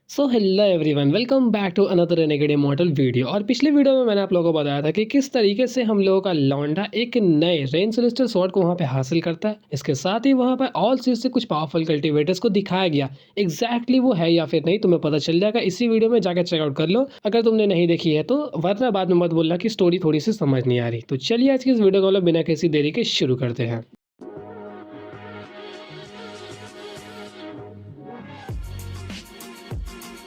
So hello everyone, welcome back to another renegade immortal video. और पिछले video में मैंने आप लोगों को बताया था कि किस तरीके से हम लोगों का लौंडा एक नए रेन सेलेस्टियल स्वॉर्ड को वहां पे हासिल करता है। इसके साथ ही वहां पर ऑल सीज से कुछ पावरफुल कल्टीवेटर्स को दिखाया गया। एग्जैक्टली वो है या फिर नहीं तुम्हें पता चल जाएगा, इसी वीडियो में जाकर चेकआउट कर लो अगर तुमने नहीं देखी है तो, वरना बाद में मत बोलना कि स्टोरी थोड़ी सी समझ नहीं आ रही। तो चलिए आज की इस वीडियो को बिना किसी देरी के शुरू करते हैं।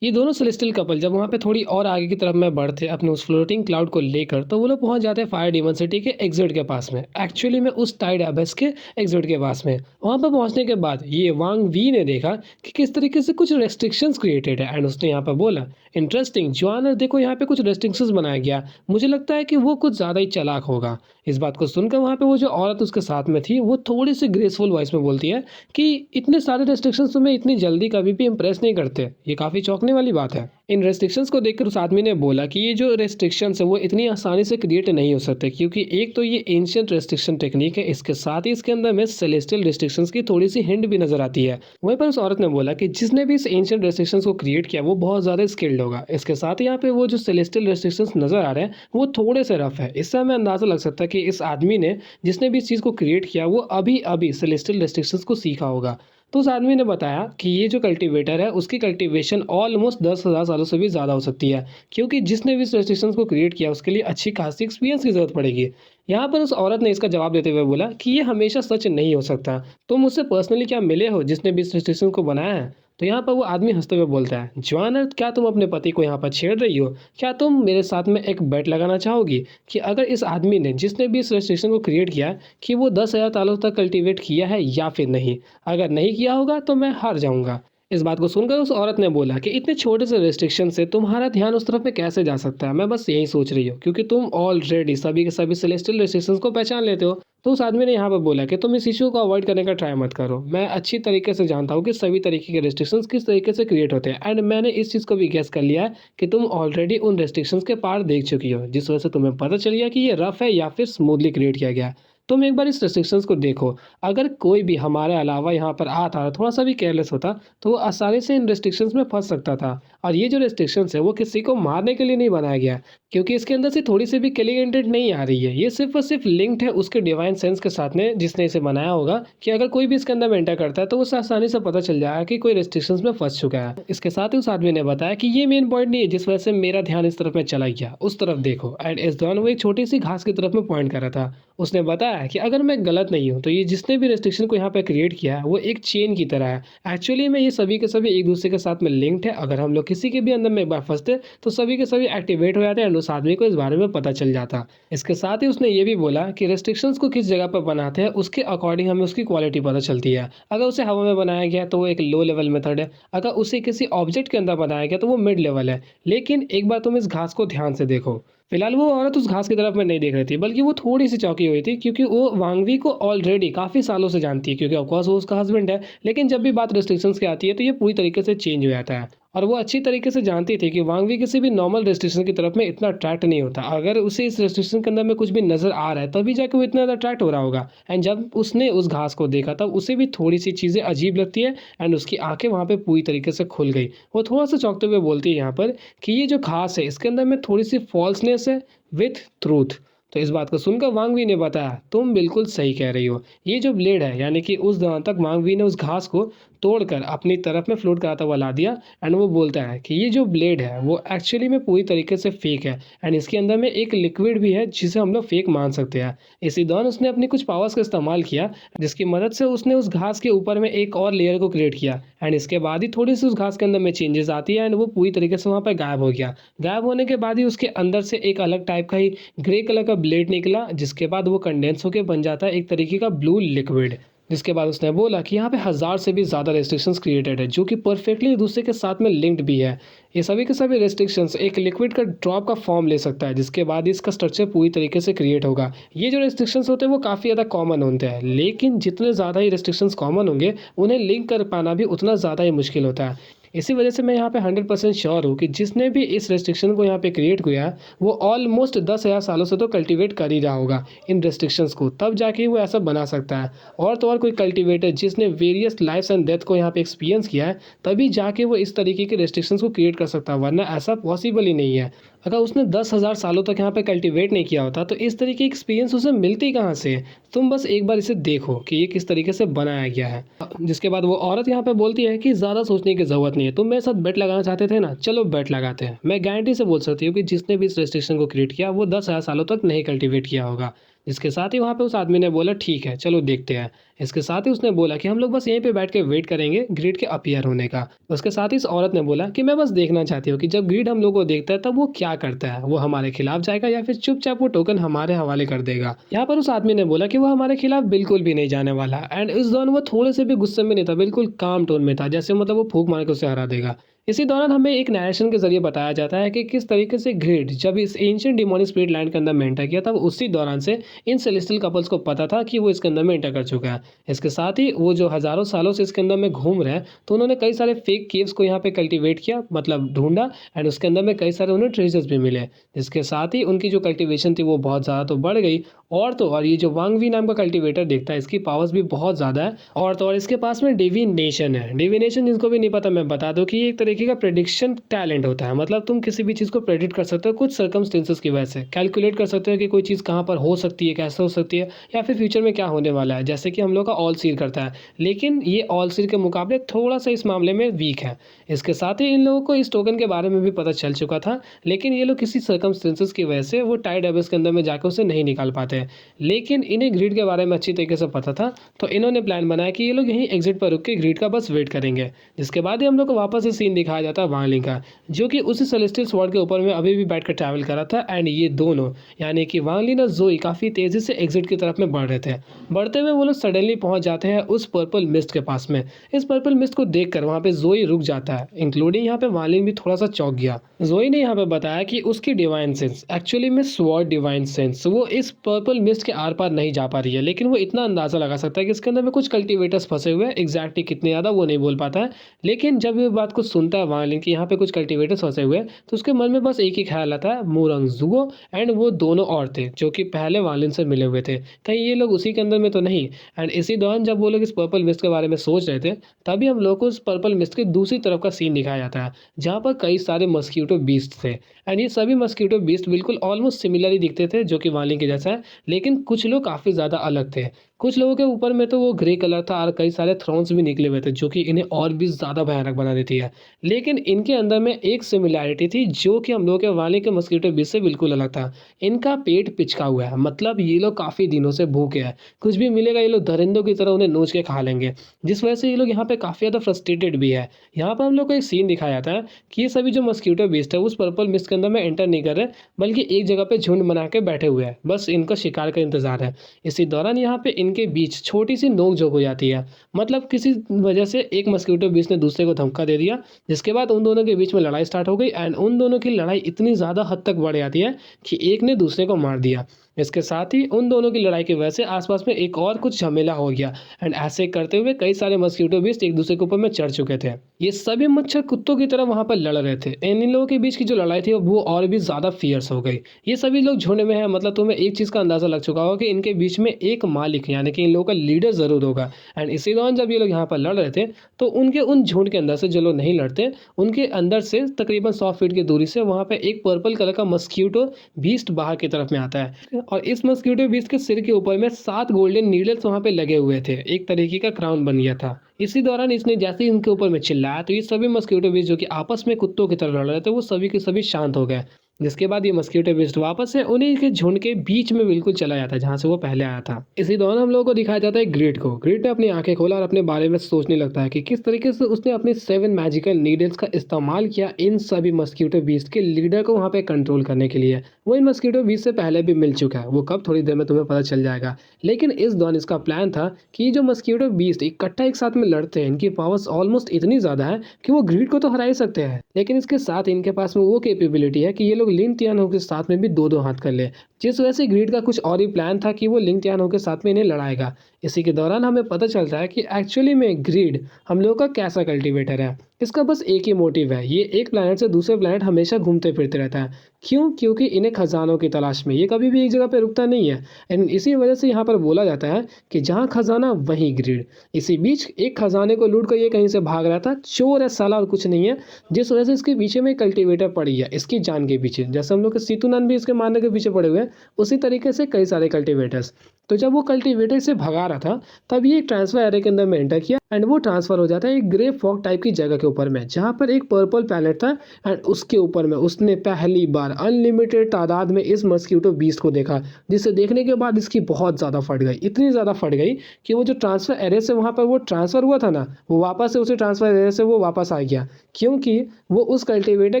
ये दोनों सेलेस्टियल कपल जब वहाँ पे थोड़ी और आगे की तरफ में बढ़ते अपने उस फ्लोटिंग क्लाउड को लेकर, तो वो लोग पहुंच जाते हैं फायर डीमन सिटी के एग्जिट के पास में। एक्चुअली में उस टाइड एबस के एग्जिट के पास में। वहाँ पर पहुंचने के बाद ये वांग वी ने देखा कि किस तरीके से कुछ रेस्ट्रिक्शंस क्रिएटेड है, एंड उसने यहाँ पर बोला इंटरेस्टिंग जॉनर, देखो यहाँ पे कुछ रेस्ट्रिक्शंस बनाया गया, मुझे लगता है कि वो कुछ ज़्यादा ही चालाक होगा। इस बात को सुनकर वहाँ पे वो जो औरत उसके साथ में थी वो थोड़ी सी ग्रेसफुल वॉइस में बोलती है कि इतने सारे रेस्ट्रिक्शंस तुम्हें इतनी जल्दी कभी भी इंप्रेस नहीं करते, ये काफ़ी चौंकने वाली बात है। इन रेस्ट्रिक्शंस को देखकर उस आदमी ने बोला कि ये जो रेस्ट्रिक्शंस है वो इतनी आसानी से क्रिएट नहीं हो सकते, क्योंकि एक तो ये एंशिएंट रेस्ट्रिक्शन टेक्निक है, इसके साथ ही इसके अंदर में सेलेस्टियल रेस्ट्रिक्शंस की थोड़ी सी हिंट भी नजर आती है। वहीं पर उस औरत ने बोला कि जिसने भी इस एंशिएंट रेस्ट्रिक्शंस को क्रिएट किया वो बहुत ज़्यादा स्किल्ड होगा। इसके साथ ही यहाँ पे वो जो सेलेस्टियल रेस्ट्रिक्शंस नजर आ रहे हैं वो थोड़े से रफ है। इससे हमें अंदाजा लग सकता है कि इस आदमी ने, जिसने भी इस चीज़ को क्रिएट किया, वो अभी अभी सेलेस्टियल रेस्ट्रिक्शंस को सीखा होगा। तो उस आदमी ने बताया कि ये जो कल्टीवेटर है उसकी कल्टीवेशन ऑलमोस्ट 10,000 सालों से भी ज़्यादा हो सकती है, क्योंकि जिसने भी इस रेस्ट्रिक्शंस को क्रिएट किया उसके लिए अच्छी खासी एक्सपीरियंस की ज़रूरत पड़ेगी। यहाँ पर उस औरत ने इसका जवाब देते हुए बोला कि ये हमेशा सच नहीं हो सकता, तुम मुझसे पर्सनली क्या मिले हो जिसने भी इस रेस्ट्रिक्शन को बनाया है? तो यहाँ पर वो आदमी हंसते हुए बोलता है, जॉनर, क्या तुम अपने पति को यहाँ पर छेड़ रही हो? क्या तुम मेरे साथ में एक बेट लगाना चाहोगी कि अगर इस आदमी ने, जिसने भी इस रेस्ट्रिक्शन को क्रिएट किया, कि वो 10,000 सालों तक कल्टीवेट किया है या फिर नहीं? अगर नहीं किया होगा तो मैं हार जाऊंगा। इस बात को सुनकर उस औरत ने बोला कि इतने छोटे से रेस्ट्रिक्शन से तुम्हारा ध्यान उस तरफ में कैसे जा सकता है? मैं बस यही सोच रही हूँ, क्योंकि तुम ऑलरेडी सभी के सभी सेलेस्टियल रेस्ट्रिक्शंस को पहचान लेते हो। तो उस आदमी ने यहाँ पर बोला कि तुम इस इशू को अवॉइड करने का ट्राई मत करो। मैं अच्छी तरीके से जानता हूँ कि सभी तरीके के रेस्ट्रिक्शंस किस तरीके से क्रिएट होते हैं, एंड मैंने इस चीज़ को भी गेस कर लिया है कि तुम ऑलरेडी उन रेस्ट्रिक्शंस के पार देख चुकी हो, जिस वजह से तुम्हें पता चल गया कि ये रफ है या फिर स्मूथली क्रिएट किया गया है। तुम एक बार इस रेस्ट्रिक्शंस को देखो। अगर कोई भी हमारे अलावा यहाँ पर आता, थोड़ा सा भी केयरलेस होता, तो वो आसानी से इन रेस्ट्रिक्शंस में फंस सकता था। और ये जो रेस्ट्रिक्शंस है वो किसी को मारने के लिए नहीं बनाया गया, क्योंकि इसके अंदर से थोड़ी सी भी किलिंग इंटेंट नहीं आ रही है। ये सिर्फ और सिर्फ लिंक्ड है उसके डिवाइन सेंस के साथ में, जिसने इसे बनाया होगा, कि अगर कोई भी इसके अंदर में एंटर करता है तो उसे आसानी से पता चल जाएगा कि कोई रेस्ट्रिक्शंस में फंस चुका है। इसके साथ ही उस आदमी ने बताया कि ये मेन पॉइंट नहीं है जिस वजह से मेरा ध्यान इस तरफ में चला गया, उस तरफ देखो। एंड इस दौरान वो एक छोटी सी घास की तरफ में पॉइंट कर रहा था। उसने बताया कि अगर मैं गलत नहीं हूँ तो ये जिसने भी रेस्ट्रिक्शन को यहाँ पे क्रिएट किया है वो एक चेन की तरह है। एक्चुअली में ये सभी के सभी एक दूसरे के साथ में लिंक्ड है। अगर हम लोग किसी के भी अंदर में एक बार फंसते तो सभी के सभी एक्टिवेट हो जाते हैं, एंड उस आदमी को इस बारे में पता चल जाता। इसके साथ ही उसने ये भी बोला कि रेस्ट्रिक्शंस को किस जगह पर बनाते हैं उसके अकॉर्डिंग हमें उसकी क्वालिटी पता चलती है। अगर उसे हवा में बनाया गया तो वो एक लो लेवल मेथड है, अगर उसे किसी ऑब्जेक्ट के अंदर बनाया गया तो वो मिड लेवल है। लेकिन एक बार तुम इस घास को ध्यान से देखो। फिलहाल वो औरत उस घास की तरफ में नहीं देख रही थी, बल्कि वो थोड़ी सी चौंकी हुई थी, क्योंकि वो वांगवी को ऑलरेडी काफ़ी सालों से जानती है, क्योंकि ऑफकोर्स वो उसका हस्बैंड है। लेकिन जब भी बात रेस्ट्रिक्शंस की आती है तो ये पूरी तरीके से चेंज हो जाता है। और वो अच्छी तरीके से जानती थी कि वांगवी किसी भी नॉर्मल रेस्ट्रिक्शन की तरफ में इतना अट्रैक्ट नहीं होता। अगर उसे इस रेस्ट्रिक्शन के अंदर में कुछ भी नजर आ रहा है तभी जाके वो इतना ज़्यादा अट्रैक्ट हो रहा होगा। एंड जब उसने उस घास को देखा तब उसे भी थोड़ी सी चीज़ें अजीब लगती है, एंड उसकी आंखें वहाँ पे पूरी तरीके से खुल गई। वो थोड़ा सा चौंकते हुए बोलती है यहाँ पर कि ये जो घास है इसके अंदर में थोड़ी सी फॉल्सनेस है विथ ट्रूथ। तो इस बात को सुनकर वांगवी ने बताया, तुम बिल्कुल सही कह रही हो। ये जो ब्लेड है, यानी कि उस दौरान तक वांगवी ने उस घास को तोड़कर अपनी तरफ में फ्लोट कराता हुआ ला दिया। एंड वो बोलता है कि ये जो ब्लेड है वो एक्चुअली में पूरी तरीके से फेक है, एंड इसके अंदर में एक लिक्विड भी है जिसे हम लोग फेक मान सकते हैं। इसी दौरान उसने अपनी कुछ पावर्स का इस्तेमाल किया, जिसकी मदद से उसने उस घास के ऊपर में एक और लेयर को क्रिएट किया। एंड इसके बाद ही थोड़ी सी उस घास के अंदर में चेंजेस आती है, एंड वो पूरी तरीके से वहाँ पर गायब हो गया। गायब होने के बाद ही उसके अंदर से एक अलग टाइप का ही ग्रे कलर का ब्लेड निकला, जिसके बाद वो कंडेंस होकर बन जाता है एक तरीके का ब्लू लिक्विड। जिसके बाद उसने बोला कि यहाँ पे 1000 से भी ज़्यादा रेस्ट्रिक्शंस क्रिएटेड है, जो कि परफेक्टली एक दूसरे के साथ में लिंक्ड भी है। ये सभी के सभी रेस्ट्रिक्शंस एक लिक्विड का ड्रॉप का फॉर्म ले सकता है, जिसके बाद इसका स्ट्रक्चर पूरी तरीके से क्रिएट होगा। ये जो रेस्ट्रिक्शंस होते हैं वो काफ़ी ज़्यादा कॉमन होते हैं, लेकिन जितने ज़्यादा ही रेस्ट्रिक्शंस कॉमन होंगे उन्हें लिंक कर पाना भी उतना ज़्यादा ही मुश्किल होता है। इसी वजह से मैं यहाँ पे 100% श्योर हूँ कि जिसने भी इस रेस्ट्रिक्शन को यहाँ पे क्रिएट किया है, वो ऑलमोस्ट 10,000 सालों से तो कल्टीवेट कर ही रहा होगा इन रेस्ट्रिक्शंस को, तब जाके वो ऐसा बना सकता है। और तो और कोई कल्टीवेटर जिसने वेरियस लाइफ्स एंड डेथ को यहाँ पे एक्सपीरियंस किया है, तभी जाके वो इस तरीके के रेस्ट्रिक्शंस को क्रिएट कर सकता है, वरना ऐसा पॉसिबल ही नहीं है। अगर उसने 10,000 सालों तक यहाँ पे कल्टीवेट नहीं किया होता तो इस तरीके की एक्सपीरियंस उसे मिलती कहाँ से। तुम बस एक बार इसे देखो कि ये किस तरीके से बनाया गया है। जिसके बाद वो औरत यहाँ पे बोलती है कि ज़्यादा सोचने की ज़रूरत नहीं है, तुम मेरे साथ बेट लगाना चाहते थे ना, चलो बेट लगाते हैं। मैं गारंटी से बोल सकती हूँ कि जिसने भी इस रेस्ट्रिक्शन को क्रिएट किया वो 10,000 सालों तक नहीं कल्टीवेट किया होगा। इसके साथ ही वहाँ पे उस आदमी ने बोला ठीक है चलो देखते हैं। इसके साथ ही उसने बोला कि हम लोग बस यहीं पे बैठ के वेट करेंगे ग्रिड के अपीयर होने का। उसके साथ ही इस औरत ने बोला कि मैं बस देखना चाहती हूँ कि जब ग्रिड हम लोग को देखता है तब वो क्या करता है, वो हमारे खिलाफ जाएगा या फिर चुपचाप वो टोकन हमारे हवाले कर देगा। यहाँ पर उस आदमी ने बोला कि वो हमारे खिलाफ बिल्कुल भी नहीं जाने वाला। एंड इस दौरान वो थोड़े से भी गुस्से में नहीं था, बिल्कुल काम टोन में था, जैसे मतलब वो फूंक मार के उसे हरा देगा। इसी दौरान हमें एक नरेशन के जरिए बताया जाता है कि किस तरीके से ग्रिड जब इस एंशिएंट डिमोनिक स्पिरिट लैंड के अंदर में एंटर किया, तब उसी दौरान से इन सेलेस्टियल कपल्स को पता था कि वो इसके अंदर में एंटर कर चुका है। इसके साथ ही वो जो हज़ारों सालों से इसके अंदर में घूम रहे हैं, तो उन्होंने कई सारे फेक केव्स को यहाँ पे कल्टीवेट किया, मतलब ढूंढा। एंड उसके अंदर में कई सारे उन्हें ट्रेजर्स भी मिले, जिसके साथ ही उनकी जो कल्टीवेशन थी वो बहुत ज़्यादा तो बढ़ गई। और तो और ये जो वांगवी नाम का कल्टीवेटर देखता है, इसकी पावर्स भी बहुत ज़्यादा है। और तो और इसके पास में डिविनेशन है। डिविनेशन जिनको भी नहीं पता मैं बता दूं कि ये एक तरीके का प्रेडिक्शन टैलेंट होता है। मतलब तुम किसी भी चीज़ को प्रेडिक्ट कर सकते हो, कुछ सर्कमस्टेंसेस की वजह से कैलकुलेट कर सकते हो कि कोई चीज़ कहाँ पर हो सकती है, कैसे हो सकती है, या फिर फ्यूचर में क्या होने वाला है, जैसे कि हम लोग का ऑल सीर करता है। लेकिन ये ऑल सीर के मुकाबले थोड़ा सा इस मामले में वीक है। इसके साथ ही इन लोगों को इस टोकन के बारे में भी पता चल चुका था, लेकिन ये लोग किसी सर्कमस्टेंसेस की वजह से वो टाइड एबस के अंदर में जाकर उसे नहीं निकाल पाते। लेकिन इन्हें ग्रिड के बारे में अच्छी तरीके से पता था, तो इन्होंने प्लान बनाया कि ये लोग यहीं एग्जिट पर रुक के ग्रिड का बस वेट करेंगे। जिसके बाद ही हम लोग को वापस से सीन दिखाया जाता है वांगलिंग का, जो कि उसी सेलेस्टियल स्वॉर्ड के ऊपर में अभी भी बैठ कर ट्रैवल कर रहा था। एंड ये दोनों यानी कि वांगलिन और जोई काफ़ी तेज़ी से एग्जिट की तरफ में बढ़ रहे थे। बढ़ते हुए वो लोग सडनली पहुंच जाते हैं उस पर्पल मिस्ट के पास में। इस पर्पल मिस्ट को देखकर वहाँ पे जोई रुक जाता है, इंक्लूडिंग यहाँ पे वांगलिन भी थोड़ा सा चौंक गया। जोई ने यहाँ पे बताया कि उसकी डिवाइन सेंस, एक्चुअली में स्वॉर्ड डिवाइन सेंस, वो इस पर्पल मिस्ट के आर पार नहीं जा पा रही है, लेकिन वो इतना अंदाजा लगा सकता है कि इसके अंदर में कुछ कल्टीवेटर्स फंसे हुए हैं। एग्जैक्टली कितने ज़्यादा वो नहीं बोल पाता है, लेकिन जब ये बात को सुनता है वांगलिन कि यहाँ पे कुछ कल्टीवेटर्स फंसे हुए हैं, तो उसके मन में बस एक ही ख्याल आता है, मुरंगजुगो एंड वो दोनों और थे जो कि पहले वांगलिन से मिले हुए थे, कहीं ये लोग उसी के अंदर में तो नहीं। एंड इसी दौरान जब वो लोग इस पर्पल मिस्ट के बारे में सोच रहे थे, तभी हम लोग को उस पर्पल मिस्ट की दूसरी तरफ का सीन दिखाया जाता है, जहाँ पर कई सारे मस्कीटो बीस्ट थे। एंड ये सभी मस्कीटो बीस्ट बिल्कुल ऑलमोस्ट सिमिलर दिखते थे, जो कि वांगलिन के जैसा है, लेकिन कुछ लोग काफ़ी ज़्यादा अलग थे। कुछ लोगों के ऊपर में तो वो ग्रे कलर था और कई सारे थ्रोन्स भी निकले हुए थे, जो कि इन्हें और भी ज़्यादा भयानक बना देती है। लेकिन इनके अंदर में एक सिमिलैरिटी थी, जो कि हम लोग के वांगलिन के मस्कीटो बीस्ट से बिल्कुल अलग था। इनका पेट पिचका हुआ है, मतलब ये लोग काफ़ी दिनों से भूखे हैं, कुछ भी मिलेगा ये लोग दरिंदों की तरह उन्हें नोच के खा लेंगे, जिस वजह से ये लोग यहाँ पे काफ़ी ज़्यादा फ्रस्ट्रेटेड भी है। यहाँ पर हम लोग को एक सीन दिखाया जाता है कि ये सभी जो मस्कीटो बीस्ट है उस पर्पल मिस्ट के अंदर में एंटर नहीं कर रहे, बल्कि एक जगह पे झुंड बना के बैठे हुए हैं, बस इनका शिकार का इंतजार है। इसी दौरान यहाँ पे इनके बीच छोटी सी नोक-झोंक हो जाती है, मतलब किसी वजह से एक मस्कीटो बीस्ट ने दूसरे को धमका दे दिया, जिसके बाद उन दोनों के बीच में लड़ाई स्टार्ट हो गई। एंड उन दोनों की लड़ाई इतनी ज़्यादा हद तक बढ़ जाती है कि एक ने दूसरे को मार दिया। इसके साथ ही उन दोनों की लड़ाई की वजह से आसपास में एक और कुछ झमेला हो गया। एंड ऐसे करते हुए कई सारे मस्कीटो बीस्ट एक दूसरे के ऊपर में चढ़ चुके थे। ये सभी मच्छर कुत्तों की तरह वहाँ पर लड़ रहे थे। इन लोगों के बीच की जो लड़ाई थी वो और भी ज़्यादा फियर्स हो गई। ये सभी लोग झुंड में है, मतलब तुम्हें एक चीज़ का अंदाज़ा लग चुका होगा कि इनके बीच में एक मालिक यानी कि इन लोगों का लीडर ज़रूर होगा। एंड इसी दौरान जब ये लोग यहाँ पर लड़ रहे थे, तो उनके उन झुंड के अंदर से जो लोग नहीं लड़ते, उनके अंदर से तकरीबन 100 फीट की दूरी से वहाँ पे एक पर्पल कलर का मस्कीटो बीस्ट बाहर की तरफ में आता है। और इस मस्कीटो बीस्ट के सिर के ऊपर में 7 गोल्डन नीडल्स वहाँ पे लगे हुए थे, एक तरीके का क्राउन बन गया था। इसी दौरान इसने जैसे ही इनके ऊपर में चिल्लाया, तो ये सभी मस्कीटो बीस्ट जो कि आपस में कुत्तों की तरह लड़ रहे थे, वो सभी के सभी शांत हो गए। जिसके बाद ये मस्कीटो बीस्ट वापस से उन्हीं के झुंड के बीच में बिल्कुल चला जाता है जहाँ से वो पहले आया था। इसी दौरान हम लोगों को दिखाया जाता है ग्रिड को। ग्रिड ने अपनी आंखें खोला और अपने बारे में सोचने लगता है कि किस तरीके से उसने अपने 7 मैजिकल नीडल्स का इस्तेमाल किया इन सभी मस्कीटो बीस्ट के लीडर को वहाँ पे कंट्रोल करने के लिए। वो इन मस्कीटो बीस्ट से पहले भी मिल चुका है, वो कब थोड़ी देर में तुम्हें पता चल जाएगा। लेकिन इस दौरान इसका प्लान था कि जो मस्कीटो बीस्ट इकट्ठा एक साथ में लड़ते हैं, इनकी पावर्स ऑलमोस्ट इतनी ज़्यादा है कि वो ग्रिड को तो हरा ही सकते हैं, लेकिन इसके साथ इनके पास में वो कैपेबिलिटी है कि ये लोग लिन तियानो के साथ में भी 2-2 हाथ कर ले। जिस वजह से ग्रीड का कुछ और ही प्लान था कि वो लिंग त्यानो के साथ में इन्हें लड़ाएगा। इसी के दौरान हमें पता चलता है कि एक्चुअली में ग्रीड हम लोगों का कैसा कल्टीवेटर है। इसका बस एक ही मोटिव है, ये एक प्लैनेट से दूसरे प्लैनेट हमेशा घूमते फिरते रहता है। क्यों? क्योंकि इन्हें खजानों की तलाश में, ये कभी भी एक जगह पे रुकता नहीं है। एंड इसी वजह से यहाँ पर बोला जाता है कि जहाँ खजाना वहीं ग्रीड। इसी बीच एक खजाने को लूट कर ये कहीं से भाग रहा था, चोर है साला और कुछ नहीं है। जिस वजह से इसके पीछे में कल्टीवेटर पड़ी है, इसकी जान के पीछे। जैसे हम लोग के सीतूनंद भी इसके मारने के पीछे पड़े हुए हैं, उसी तरीके से कई सारे कल्टीवेटर्स। तो जब वो कल्टीवेटर से भगा रहा था, तब ये एक ट्रांसफर एरे के अंदर में एंटर किया एंड वो ट्रांसफर हो जाता है एक ग्रे फॉग टाइप की जगह के ऊपर में, जहाँ पर एक पर्पल प्लैनेट था। एंड उसके ऊपर में उसने पहली बार अनलिमिटेड तादाद में इस मस्कीटो बीस्ट को देखा, जिसे देखने के बाद इसकी बहुत ज़्यादा फट गई, इतनी ज़्यादा फट गई कि वो जो ट्रांसफर एरे से वहाँ पर वो ट्रांसफ़र हुआ था ना, वो वापस से उसी ट्रांसफर एरे से वो वापस आ गया। क्योंकि वो उस कल्टीवेटर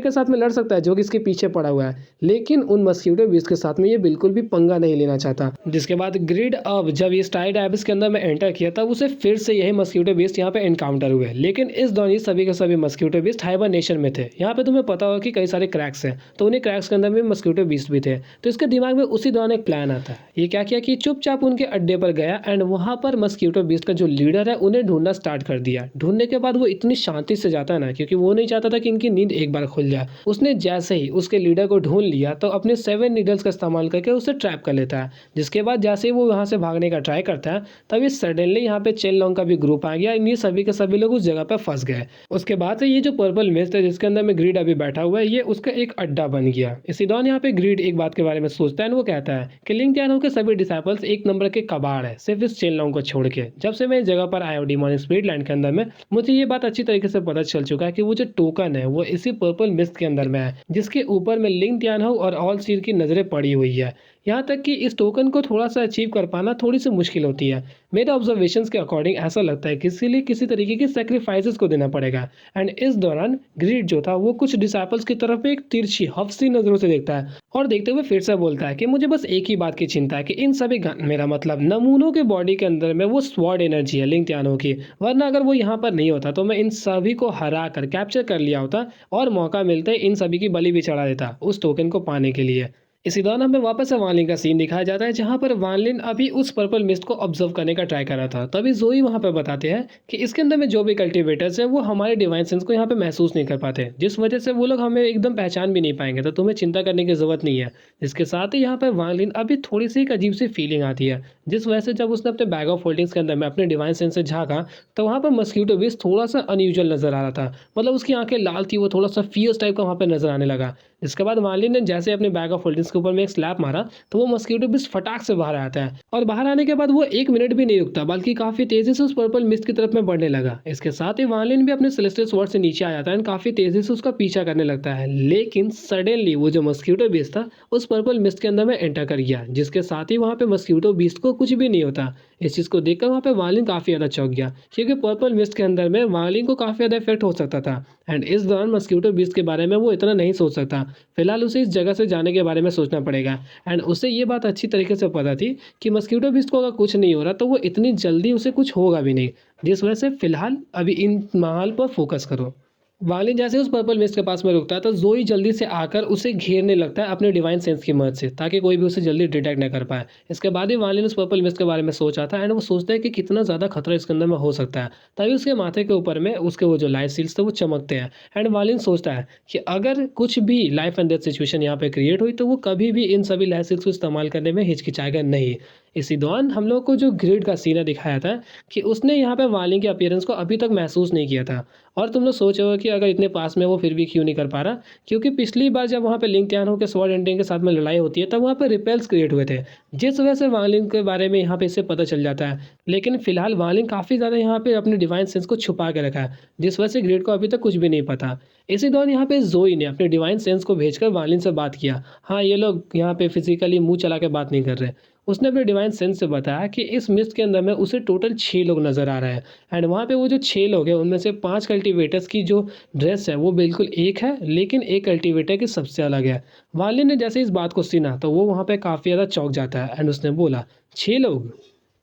के साथ में लड़ सकता है जो कि इसके पीछे पड़ा हुआ है, लेकिन उन मस्कीटो बीस्ट के साथ में ये बिल्कुल भी पंगा नहीं लेना चाहता। जिसके बाद ग्रिड अब जब ये स्टाइड एबिस के अंदर में एंटर किया, तब उसे फिर से यही मस्कीटो बीस्ट यहाँ पे एनकाउंटर हुए। लेकिन इस दौरान ये सभी के सभी मस्कीटो बीस्ट हाइबरनेशन में थे। यहाँ पे तुम्हें पता होगा कि कई सारे क्रैक्स हैं, तो उन्हीं क्रैक्स के अंदर में मस्कीटो बीस्ट भी थे। तो इसके दिमाग में उसी दौरान एक प्लान आता है। ये क्या किया कि चुपचाप उनके अड्डे पर गया एंड वहाँ पर मस्कीटो बीस्ट का जो लीडर है उन्हें ढूंढना स्टार्ट कर दिया। ढूंढने के बाद वो इतनी शांति से जाता है ना, क्योंकि वो नहीं चाहता था कि इनकी नींद एक बार खुल जाए। उसने जैसे ही उसके लीडर को ढूंढ लिया, तो अपने 7 नीडल्स का इस्तेमाल करके उसे ट्रैप कर लेता है। जिसके बाद जैसे ही वो वहाँ से भागने का ट्राई करता है, तभी सडनली यहाँ पे चेन लॉन्ग का भी ग्रुप आ गया। ये सभी के सभी लोग उस जगह पे फंस गए। उसके बाद से ये जो पर्पल मिस्ट है जिसके अंदर में ग्रीड अभी बैठा हुआ है, ये उसका एक अड्डा बन गया। इसी दौरान यहाँ पे ग्रीड एक बात के बारे में सोचता है, वो कहता है कि लिंग त्यानो के सभी डिसाइपल्स एक नंबर के कबाड़ है, सिर्फ इस चेन लॉन्ग को छोड़ के। जब से मैं इस जगह पर आया हूँ डिमोनिक स्पिरिट लैंड के अंदर में, मुझे ये बात अच्छी तरीके से पता चल चुका है कि वो जो टोकन है वो इसी पर्पल मिस्ट के अंदर में है, जिसके ऊपर में लिंग त्यानो और ऑल सीर की नजरें पड़ी हुई है। यहाँ तक कि इस टोकन को थोड़ा सा अचीव कर पाना थोड़ी सी मुश्किल होती है। मेरे ऑब्जर्वेशंस के अकॉर्डिंग ऐसा लगता है कि इसीलिए किसी तरीके के सेक्रीफाइसेस को देना पड़ेगा। एंड इस दौरान ग्रीड जो था वो कुछ डिसाइपल्स की तरफ एक तिरछी हफ्सी नजरों से देखता है और देखते हुए फिर से बोलता है कि मुझे बस एक ही बात की चिंता है कि इन सभी मेरा मतलब नमूनों के बॉडी के अंदर में वो स्वॉर्ड एनर्जी है लिंग त्यानो की। वरना अगर वो यहाँ पर नहीं होता तो मैं इन सभी को हरा कर कैप्चर कर लिया होता और मौका मिलते इन सभी की बलि भी चढ़ा देता उस टोकन को पाने के लिए। इसी दौरान हमें वापस से वानलिन का सीन दिखाया जाता है, जहाँ पर वानलिन अभी उस पर्पल मिस्ट को ऑब्जर्व करने का ट्राई कर रहा था। तभी जोई वहाँ पर बताते हैं कि इसके अंदर में जो भी कल्टीवेटर्स है वो हमारे डिवाइन सेंस को यहाँ पे महसूस नहीं कर पाते, जिस वजह से वो लोग हमें एकदम पहचान भी नहीं पाएंगे। तो तुम्हें चिंता करने की जरूरत नहीं है। इसके साथ ही यहाँ पर वानलिन अभी थोड़ी सी एक अजीब सी फीलिंग आती है, जिस वजह से जब उसने अपने बैग ऑफ होल्डिंग्स के अंदर में अपने डिवाइन सेंस से झाँका, तो वहाँ पर मस्कीटो बीस्ट थोड़ा सा अनयूजुअल नजर आ रहा था। मतलब उसकी आंखें लाल थी, वो थोड़ा सा फियर्स टाइप का वहाँ पर नजर आने लगा। इसके बाद वानलिन ने जैसे अपने बैग ऑफ होल्डिंग्स के ऊपर में एक स्लैप मारा, तो वो मस्कीटो बीस्ट फटाक से बाहर आता है और बाहर आने के बाद वो 1 मिनट भी नहीं रुकता, बल्कि काफी तेजी से उस पर्पल मिस्ट की तरफ में बढ़ने लगा। इसके साथ ही वानलिन भी अपने सेलेस्टियल स्वॉर्ड से नीचे आ जाता है और काफी तेजी से उसका पीछा करने लगता है। लेकिन सडनली वो जो मस्कीटो बीस्ट था उस पर्पल मिस्ट के अंदर में एंटर कर गया, जिसके साथ ही वहाँ पे मस्कीटो बीस्ट को कुछ भी नहीं होता। इस चीज को देखकर वहाँ पे वानलिन काफी ज्यादा चौंक गया, क्योंकि पर्पल मिस्ट के अंदर में वानलिन को काफी ज्यादा इफेक्ट हो सकता था। एंड इस दौरान मस्कीटो बीस्ट के बारे में वो इतना नहीं सोच सकता। फिलहाल उसे इस जगह से जाने के बारे में सोचना पड़ेगा। एंड उसे ये बात अच्छी तरीके से पता थी कि मस्कीटो बीस्ट को अगर कुछ नहीं हो रहा तो वो इतनी जल्दी उसे कुछ होगा भी नहीं, जिस वजह से फिलहाल अभी इन माहौल पर फोकस करो। वालिन जैसे उस पर्पल मिस्ट के पास में रुकता है, तो जोई जल्दी से आकर उसे घेरने लगता है अपने डिवाइन सेंस की मदद से, ताकि कोई भी उसे जल्दी डिटेक्ट न कर पाए। इसके बाद ही वालिन उस पर्पल मिस्ट के बारे में सोचा था एंड वो सोचता है कि कितना ज़्यादा खतरा इसके अंदर में हो सकता है। तभी उसके माथे के ऊपर में उसके वो जो लाइफ सील्स थे वो चमकते हैं। एंड वालिन सोचता है कि अगर कुछ भी लाइफ एंड डेथ सिचुएशन यहाँ पे क्रिएट हुई तो वो कभी भी इन सभी लाइफ सील्स को इस्तेमाल करने में हिचकिचाएगा नहीं। इसी दौरान हम लोग को जो ग्रिड का सीन दिखाया था कि उसने यहाँ पे वालिन के अपीयरेंस को अभी तक महसूस नहीं किया था। और तुम लोग सोच रहे हो कि अगर इतने पास में वो फिर भी क्यों नहीं कर पा रहा, क्योंकि पिछली बार जब वहाँ पे लिंग त्यानो के स्वॉर्ड एंडिंग के साथ में लड़ाई होती है तब वहाँ पे रिपेल्स क्रिएट हुए थे, जिस वजह से वालिन के बारे में यहाँ पे इससे पता चल जाता है। लेकिन फिलहाल वालिन काफ़ी ज़्यादा यहाँ पे अपने डिवाइन सेंस को छुपा के रखा है, जिस वजह से ग्रिड को अभी तक कुछ भी नहीं पता। इसी दौरान यहाँ पे जोई ने अपने डिवाइन सेंस को भेजकर वालिन से बात किया। हाँ, ये लोग यहाँ पे फिजिकली मुंह चला के बात नहीं कर रहे। उसने अपने डिवाइन सेंस से बताया कि इस मिस्ट के अंदर में उसे टोटल 6 लोग नज़र आ रहे हैं। एंड वहाँ पे वो जो 6 लोग हैं उनमें से 5 कल्टीवेटर्स की जो ड्रेस है वो बिल्कुल एक है, लेकिन एक कल्टीवेटर की सबसे अलग है। वालिन ने जैसे इस बात को सुना तो वो वहाँ पे काफ़ी ज़्यादा चौंक जाता है एंड उसने बोला 6 लोग?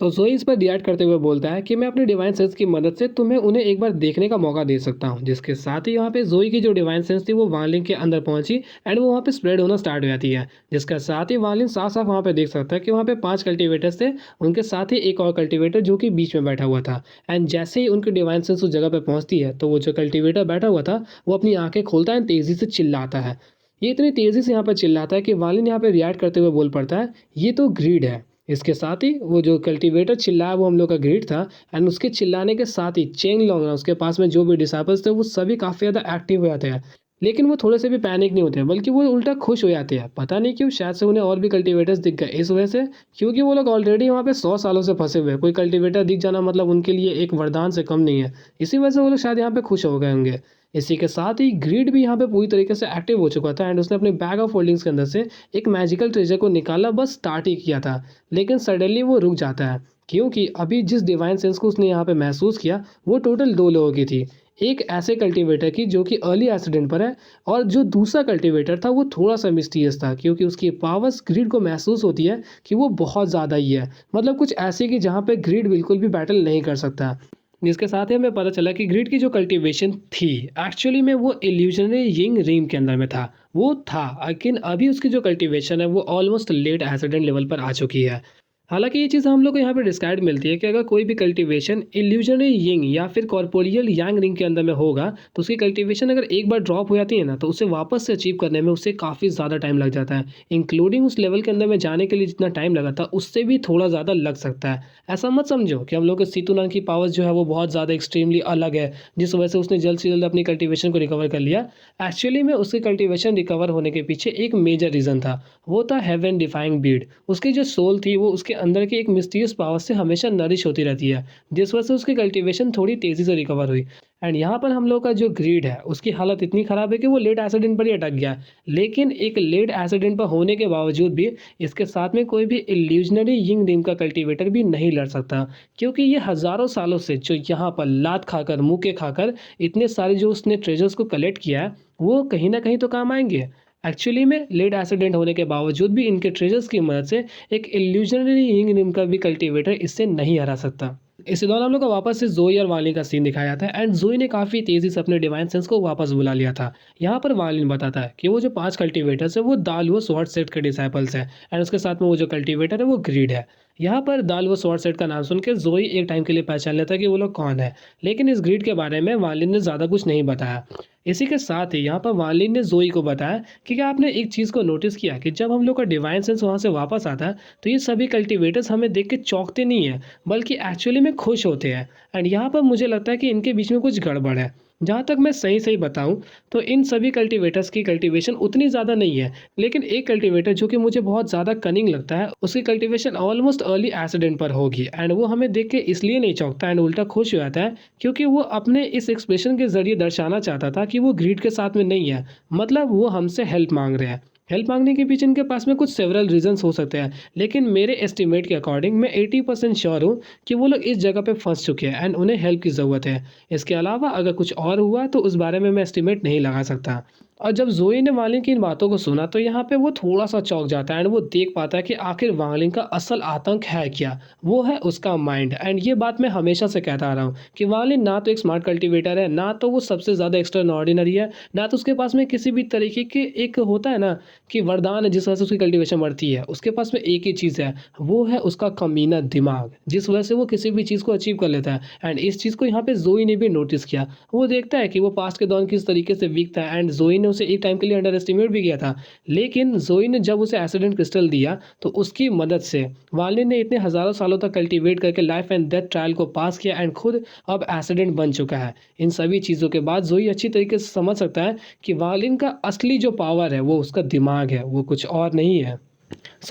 तो ज़ोई इस पर रिएक्ट करते हुए बोलता है कि मैं अपनी डिवाइन सेंस की मदद से तुम्हें उन्हें एक बार देखने का मौका दे सकता हूँ। जिसके साथ ही यहाँ पे ज़ोई की जो डिवाइन सेंस थी वो वान लिन के अंदर पहुंची एंड वो वहाँ पे स्प्रेड होना स्टार्ट हो जाती है। जिसके साथ ही वान लिन साफ साफ वहाँ पे देख सकता है कि वहाँ पे 5 कल्टिवेटर्स थे, उनके साथ ही एक और कल्टिवेटर जो कि बीच में बैठा हुआ था। एंड जैसे ही उनकी डिवाइन सेंस उस जगह पर पहुँचती है तो वो जो कल्टिवेटर बैठा हुआ था वो अपनी आंखें खोलता है, तेज़ी से चिल्लाता है। ये इतनी तेज़ी से यहाँ पर चिल्लाता है कि वान लिन यहाँ पे रिएक्ट करते हुए बोल पड़ता है, ये तो ग्रीड है। इसके साथ ही वो जो कल्टीवेटर चिल्लाया वो हम लोग का ग्रीड था। एंड उसके चिल्लाने के साथ ही चेंग लोंग उसके पास में जो भी डिसाइपल्स थे वो सभी काफ़ी ज़्यादा एक्टिव हो जाते हैं। लेकिन वो थोड़े से भी पैनिक नहीं होते हैं, बल्कि वो उल्टा खुश हो जाते हैं। पता नहीं क्यों, शायद से उन्हें और भी कल्टीवेटर्स दिख गए इस वजह से, क्योंकि वो लोग ऑलरेडी वहाँ पे 100 सालों से फंसे हुए हैं। कोई कल्टीवेटर दिख जाना मतलब उनके लिए एक वरदान से कम नहीं है। इसी वजह से वो लोग शायद यहाँ पे खुश हो गए होंगे। इसी के साथ ही ग्रीड भी यहाँ पे पूरी तरीके से एक्टिव हो चुका था एंड उसने अपने बैग ऑफ होल्डिंग्स के अंदर से एक मैजिकल ट्रेजर को निकाला, बस स्टार्ट ही किया था। लेकिन सडनली वो रुक जाता है, क्योंकि अभी जिस डिवाइन सेंस को उसने यहाँ पे महसूस किया वो टोटल 2 लोगों की थी। एक ऐसे कल्टीवेटर की जो कि अर्ली एक्सीडेंट पर है, और जो दूसरा कल्टीवेटर था वो थोड़ा सा मिस्टीरियस था, क्योंकि उसकी पावर्स ग्रीड को महसूस होती है कि वो बहुत ज़्यादा ही है। मतलब कुछ ऐसे कि जहाँ पे ग्रीड बिल्कुल भी बैटल नहीं कर सकता। जिसके साथ ही हमें पता चला कि ग्रिड की जो कल्टीवेशन थी एक्चुअली में वो इल्यूजनरी यिंग रीम के अंदर में था। वो था, लेकिन अभी उसकी जो कल्टीवेशन है वो ऑलमोस्ट लेट एसिडेंट लेवल पर आ चुकी है। हालांकि ये चीज़ हम लोग को यहाँ पे डिस्क्राइब मिलती है कि अगर कोई भी कल्टीवेशन इल्यूजनरी यिंग या फिर कॉर्पोरियल यांग रिंग के अंदर में होगा तो उसकी कल्टीवेशन अगर एक बार ड्रॉप हो जाती है ना, तो उसे वापस से अचीव करने में उससे काफ़ी ज़्यादा टाइम लग जाता है। इंक्लूडिंग उस लेवल के अंदर में जाने के लिए जितना टाइम लगा था उससे भी थोड़ा ज़्यादा लग सकता है। ऐसा मत समझो कि हम लोग के सीतुनान की पावर्स जो है वो बहुत ज़्यादा एक्सट्रीमली अलग है, जिस वजह से उसने जल्द से जल्द अपनी कल्टीवेशन को रिकवर कर लिया। एक्चुअली में उसकी कल्टीवेशन रिकवर होने के पीछे एक मेजर रीज़न था, वो था हेवन डिफाइंग बीड। उसकी जो सोल थी वो उसके अंदर की एक मिस्टीरियस पावर से हमेशा नरिश होती रहती है, जिस वजह से उसकी कल्टीवेशन थोड़ी तेज़ी से रिकवर हुई। एंड यहाँ पर हम लोग का जो ग्रीड है उसकी हालत इतनी ख़राब है कि वो लेट एसिडेंट पर ही अटक गया। लेकिन एक लेट एसिडेंट पर होने के बावजूद भी इसके साथ में कोई भी इल्यूजनरी यिंग रिम का कल्टीवेटर भी नहीं लड़ सकता, क्योंकि ये हज़ारों सालों से जो यहाँ पर लात खाकर मुक्के खाकर इतने सारे जो उसने ट्रेजर्स को कलेक्ट किया है वो कहीं ना कहीं तो काम आएंगे। एक्चुअली में लेड एक्सीडेंट होने के बावजूद भी इनके ट्रेजर्स की मदद से एक इल्यूजनरी यिंग रिम का भी कल्टीवेटर इससे नहीं हरा सकता। इसी दौरान हम लोग को वापस से जोई और वालिन का सीन दिखाया था एंड जोई ने काफ़ी तेज़ी से अपने डिवाइन सेंस को वापस बुला लिया था। यहाँ पर वालिन बताता है कि वो जो 5 कल्टीवेटर्स है वो दालुओ स्वॉर्ड सेट के डिसाइपल्स हैं एंड उसके साथ में वो जो कल्टीवेटर है वो ग्रीड है। यहाँ पर दालुओ स्वॉर्ड सेट का नाम सुन के जोई एक टाइम के लिए पहचान लेता है कि वो लोग कौन है, लेकिन इस ग्रीड के बारे में वालिन ने ज़्यादा कुछ नहीं बताया। इसी के साथ ही यहाँ पर वालिन ने जोई को बताया कि क्या आपने एक चीज़ को नोटिस किया कि जब हम लोग का डिवाइन सेंस वहाँ से वापस आता है तो ये सभी कल्टीवेटर्स हमें देख के चौंकते नहीं हैं, बल्कि एक्चुअली में खुश होते हैं। एंड यहाँ पर मुझे लगता है कि इनके बीच में कुछ गड़बड़ है। जहाँ तक मैं सही सही बताऊँ तो इन सभी कल्टीवेटर्स की कल्टीवेशन उतनी ज़्यादा नहीं है, लेकिन एक कल्टीवेटर जो कि मुझे बहुत ज़्यादा कनिंग लगता है उसकी कल्टीवेशन ऑलमोस्ट अर्ली एक्सीडेंट पर होगी एंड वो हमें देख के इसलिए नहीं चौंकता एंड उल्टा खुश हो जाता है, क्योंकि वो अपने इस एक्सप्रेशन के ज़रिए दर्शाना चाहता था कि वो ग्रीड के साथ में नहीं है, मतलब वो हमसे हेल्प मांग रहे हैं। हेल्प मांगने के पीछे इनके पास में कुछ सेवरल रीजंस हो सकते हैं, लेकिन मेरे एस्टिमेट के अकॉर्डिंग मैं 80% श्योर हूँ कि वो लोग इस जगह पे फंस चुके हैं एंड उन्हें हेल्प की ज़रूरत है। इसके अलावा अगर कुछ और हुआ तो उस बारे में मैं एस्टिमेट नहीं लगा सकता। और जब जोई ने वालिन की इन बातों को सुना तो यहाँ पे वो थोड़ा सा चौंक जाता है एंड वो देख पाता है कि आखिर वालिन का असल आतंक है क्या। वो है उसका माइंड। एंड ये बात मैं हमेशा से कहता आ रहा हूँ कि वालिन ना तो एक स्मार्ट कल्टीवेटर है, ना तो वो सबसे ज़्यादा एक्स्ट्रा ऑर्डिनरी है, ना तो उसके पास में किसी भी तरीके के एक होता है ना कि वरदान है जिस वजह से उसकी कल्टीवेशन बढ़ती है। उसके पास में एक ही चीज़ है, वो है उसका कमीना दिमाग, जिस वजह से वो किसी भी चीज़ को अचीव कर लेता है। एंड इस चीज़ को यहाँ पे जोई ने भी नोटिस किया। वो देखता है कि वो पास्ट के दौरान किस तरीके से वीक था एंड जोई ने उसे एक टाइम के लिए अंडर एस्टिमेट भी किया था, लेकिन जोई ने जब उसे एसिडेंट क्रिस्टल दिया तो उसकी मदद से वालिन ने इतने हज़ारों सालों तक कल्टीवेट करके लाइफ एंड डेथ ट्रायल को पास किया एंड खुद अब एसिडेंट बन चुका है। इन सभी चीज़ों के बाद जोई अच्छी तरीके से समझ सकता है कि वालिन का असली जो पावर है वो उसका दिमाग है, वो कुछ और नहीं है।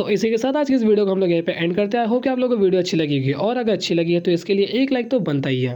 इसी के साथ आज की इस वीडियो को हम लोग यहीं पे एंड करते हैं। आई होप कि आप लोगों को वीडियो अच्छी लगी होगी, और अगर अच्छी लगी है तो इसके लिए एक लाइक तो बनता ही है।